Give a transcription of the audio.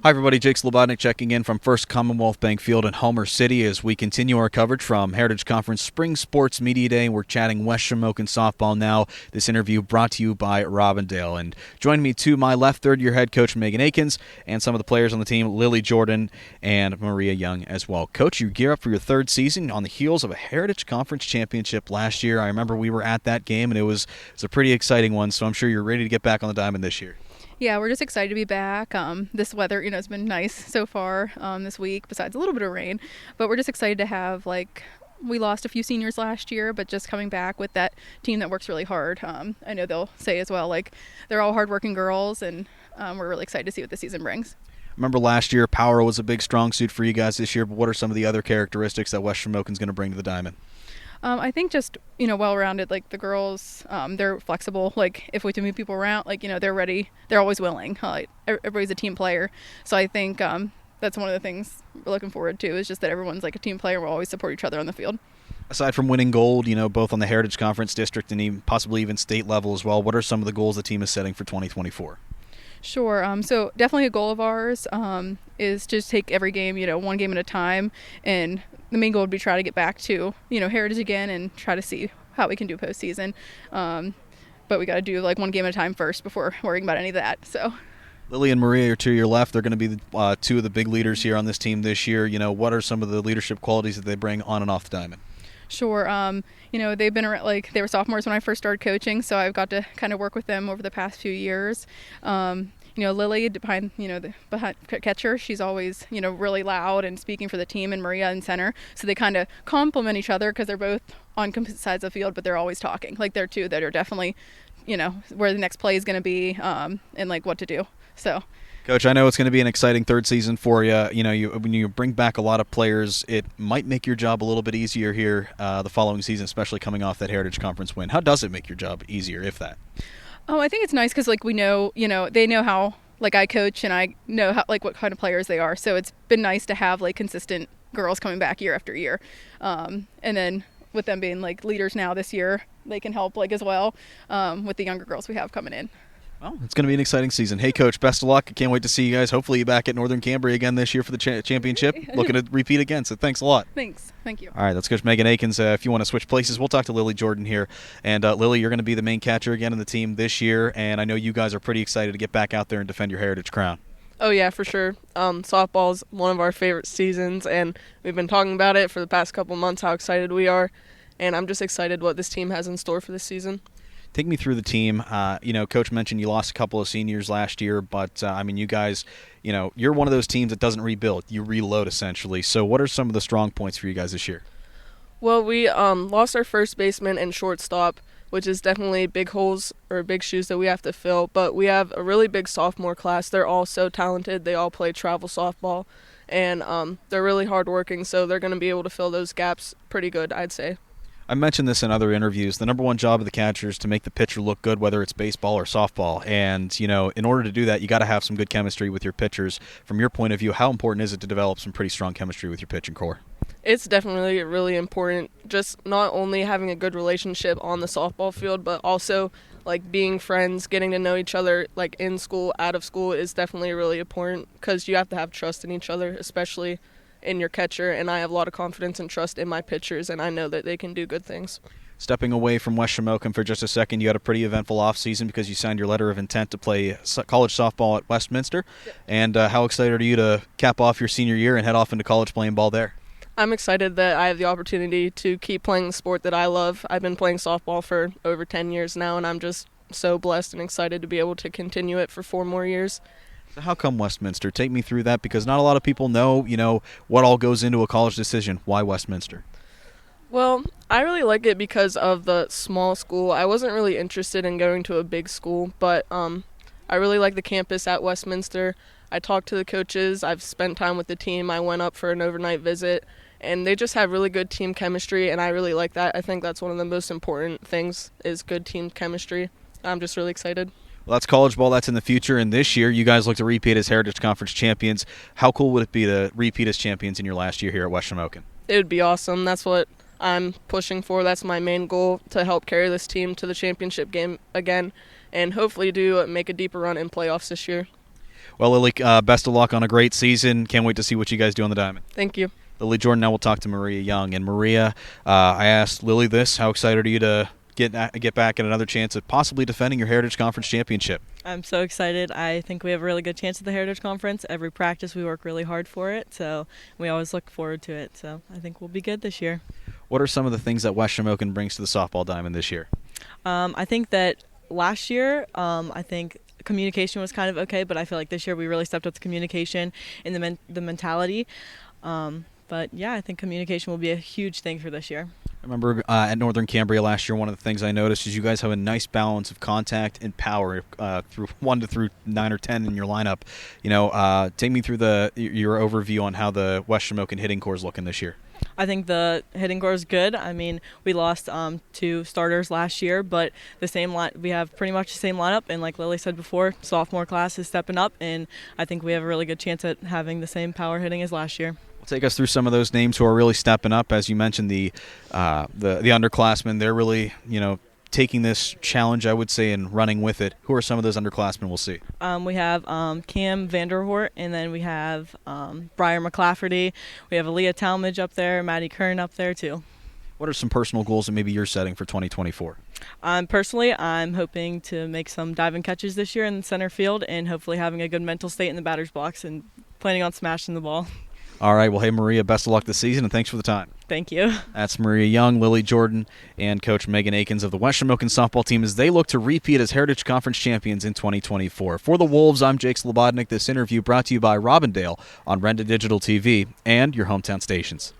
Hi, everybody. Jake Slebodnick checking in from First Commonwealth Bank Field in Homer City as we continue our coverage from Heritage Conference Spring Sports Media Day. We're chatting West Shamokin softball now. This interview brought to you by Robindale. And joining me to my left, third-year head coach Megan Akins, and some of the players on the team, Lily Jordan and Maria Young as well. Coach, you gear up for your third season on the heels of a Heritage Conference championship last year. I remember we were at that game, and it was a pretty exciting one, so I'm sure you're ready to get back on the diamond this year. Yeah, we're just excited to be back. This weather, has been nice so far this week, besides a little bit of rain. But we're just excited to have, we lost a few seniors last year, but just coming back with that team that works really hard. I know they'll say as well, they're all hardworking girls, and we're really excited to see what the season brings. Remember last year, power was a big strong suit for you guys this year, but what are some of the other characteristics that West Shamokin's going to bring to the diamond? I think just, well-rounded, the girls, they're flexible. If we do move people around, they're ready. They're always willing. Everybody's a team player. So I think that's one of the things we're looking forward to is just that everyone's a team player. We'll always support each other on the field. Aside from winning gold, both on the Heritage Conference District and even possibly even state level as well, what are some of the goals the team is setting for 2024? Sure. So definitely a goal of ours is just take every game, one game at a time. And the main goal would be try to get back to, Heritage again and try to see how we can do postseason. But we got to do one game at a time first before worrying about any of that. So. Lily and Maria are to your left. They're going to be two of the big leaders here on this team this year. What are some of the leadership qualities that they bring on and off the diamond? Sure. They've been they were sophomores when I first started coaching, so I've got to kind of work with them over the past few years. Lily behind the catcher, she's always really loud and speaking for the team, and Maria in center. So they kind of complement each other because they're both on opposite sides of the field, but they're always talking. They're two that are definitely where the next play is going to be and what to do. So. Coach, I know it's going to be an exciting third season for you. When you bring back a lot of players, it might make your job a little bit easier here the following season, especially coming off that Heritage Conference win. How does it make your job easier, if that? Oh, I think it's nice because we know, they know how I coach and I know how what kind of players they are. So it's been nice to have consistent girls coming back year after year, and then with them being leaders now this year, they can help as well with the younger girls we have coming in. Well, it's going to be an exciting season. Hey, Coach, best of luck. I can't wait to see you guys. Hopefully you're back at Northern Cambria again this year for the championship. Looking to repeat again, so thanks a lot. Thanks. Thank you. All right, that's Coach Megan Akins. If you want to switch places, we'll talk to Lily Jordan here. And Lily, you're going to be the main catcher again in the team this year, and I know you guys are pretty excited to get back out there and defend your Heritage crown. Oh, yeah, for sure. Softball's one of our favorite seasons, and we've been talking about it for the past couple months, how excited we are. And I'm just excited what this team has in store for this season. Take me through the team. Coach mentioned you lost a couple of seniors last year, but, you guys, you're one of those teams that doesn't rebuild. You reload, essentially. So what are some of the strong points for you guys this year? Well, we lost our first baseman and shortstop, which is definitely big holes or big shoes that we have to fill. But we have a really big sophomore class. They're all so talented. They all play travel softball, and they're really hardworking, so they're going to be able to fill those gaps pretty good, I'd say. I mentioned this in other interviews. The number one job of the catcher is to make the pitcher look good, whether it's baseball or softball. And, in order to do that, you got to have some good chemistry with your pitchers. From your point of view, how important is it to develop some pretty strong chemistry with your pitching core? It's definitely really important. Just not only having a good relationship on the softball field, but also being friends, getting to know each other in school, out of school is definitely really important because you have to have trust in each other, especially in your catcher, and I have a lot of confidence and trust in my pitchers, and I know that they can do good things. Stepping away from West Shamokin for just a second, you had a pretty eventful offseason because you signed your letter of intent to play college softball at Westminster. Yep. And how excited are you to cap off your senior year and head off into college playing ball there? I'm excited that I have the opportunity to keep playing the sport that I love. I've been playing softball for over 10 years now, and I'm just so blessed and excited to be able to continue it for 4 more years. So how come Westminster? Take me through that because not a lot of people know, what all goes into a college decision. Why Westminster? Well, I really like it because of the small school. I wasn't really interested in going to a big school, but I really like the campus at Westminster. I talked to the coaches. I've spent time with the team. I went up for an overnight visit, and they just have really good team chemistry, and I really like that. I think that's one of the most important things is good team chemistry. I'm just really excited. Well, that's college ball. That's in the future. And this year, you guys look to repeat as Heritage Conference champions. How cool would it be to repeat as champions in your last year here at West Shamokin? It would be awesome. That's what I'm pushing for. That's my main goal, to help carry this team to the championship game again and hopefully make a deeper run in playoffs this year. Well, Lily, best of luck on a great season. Can't wait to see what you guys do on the diamond. Thank you. Lily Jordan, now we'll talk to Maria Young. And Maria, I asked Lily this, how excited are you to get back at another chance at possibly defending your Heritage Conference championship? I'm so excited. I think we have a really good chance at the Heritage Conference. Every practice we work really hard for it, so we always look forward to it. So I think we'll be good this year. What are some of the things that West Shamokin brings to the softball diamond this year? I think that last year, I think communication was kind of okay, but I feel like this year we really stepped up the communication and the mentality. But yeah, I think communication will be a huge thing for this year. I remember at Northern Cambria last year, one of the things I noticed is you guys have a nice balance of contact and power through 1 to through 9 or 10 in your lineup. Take me through your overview on how the West Shamokin hitting core is looking this year. I think the hitting core is good. I mean, we lost 2 starters last year, but we have pretty much the same lineup. And like Lily said before, sophomore class is stepping up, and I think we have a really good chance at having the same power hitting as last year. Take us through some of those names who are really stepping up. As you mentioned, the underclassmen, they're really taking this challenge, I would say, and running with it. Who are some of those underclassmen we'll see? We have Cam Vanderhort, and then we have Briar McClafferty. We have Aaliyah Talmadge up there, Maddie Kern up there too. What are some personal goals that maybe you're setting for 2024? Personally, I'm hoping to make some diving catches this year in the center field and hopefully having a good mental state in the batter's box and planning on smashing the ball. All right. Well, hey, Maria, best of luck this season, and thanks for the time. Thank you. That's Maria Young, Lily Jordan, and Coach Megan Akins of the West Shamokin softball team as they look to repeat as Heritage Conference champions in 2024. For the Wolves, I'm Jake Slebodnick. This interview brought to you by Robindale on Renda Digital TV and your hometown stations.